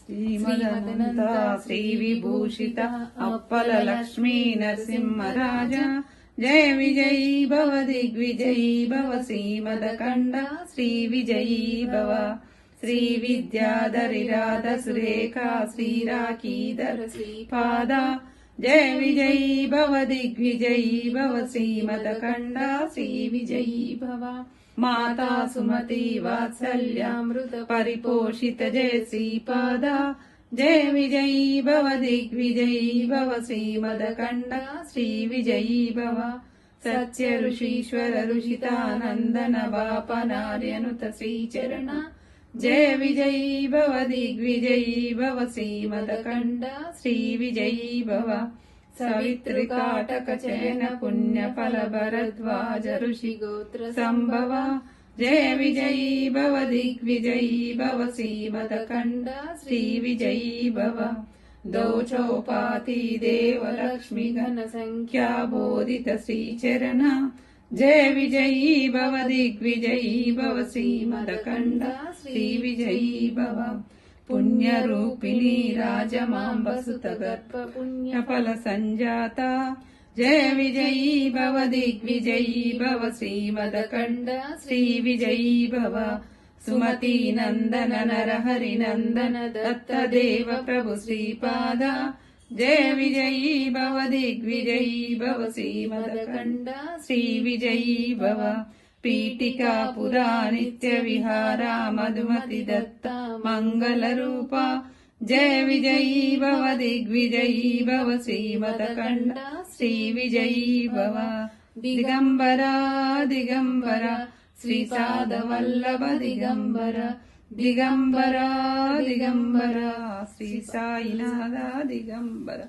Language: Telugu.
శ్రీమదనంత శ్రీ విభూషిత అప్పల లక్ష్మీ నరసింహరాజ జయ విజయీ భవ దిగ్విజయీ భవ శ్రీమదకండ శ్రీ విజయీ భవ శ్రీ విద్యాధరి రాధ సురేఖ శ్రీరాకీధర శ్రీపాద జయ విజయీ భవ దిగ్విజయీ భవ శ్రీమదకండ శ్రీ విజయీ భవ మాతా సుమతి వాత్సల్యామృత పరిపోషిత జయ శ్రీపాద జయ విజయీ భవ దిగ్విజయీ భవ శ్రీమదకండ శ్రీ విజయీ భవ సత్య ఋషీశ్వర ఋషితానందన బాపనార్యనుత శ్రీచరణ జయ విజయీ భవ దిగ్విజయీ భవ శ్రీమదకండ శ్రీ విజయీ భవ సవితృకాటక చయన పుణ్య ఫల భరద్వాజ ఋషి గోత్ర సంభవ జయ విజయీ భవ దిగ్విజయీ భవ శ్రీమదకండ శ్రీ విజయీ భవ దోచోపాతి దేవలక్ష్మి ఘన సంఖ్యా బోధిత శ్రీచరణ జయ విజయీ భవ దిగ్విజయీ భవ శ్రీమదకండ శ్రీ విజయీ భవ పుణ్యరూపిణి రాజమాంబ సుత గర్భ పుణ్య ఫల సంజాత జయ విజయీ భవ దిగ్విజయీ భవ శ్రీమదకండ శ్రీ విజయీ భవ సుమతి నందన నరహరి నందన దత్త దేవ ప్రభు శ్రీపాద జయ విజయీ భవ దిగ్విజయీ భవ శ్రీమదకండ శ్రీ విజయీ భవ పీఠికా పురా నిత్య విహార మధుమతి దత్త మంగళ రూప జయ విజయీ భవ దిగ్విజయీ భవ శ్రీమదకండ శ్రీ విజయీ భవ దిగంబర దిగంబర శ్రీ సాద వల్లభ దిగంబర దిగంబర దిగంబర శ్రీ సాయినాథ దిగంబర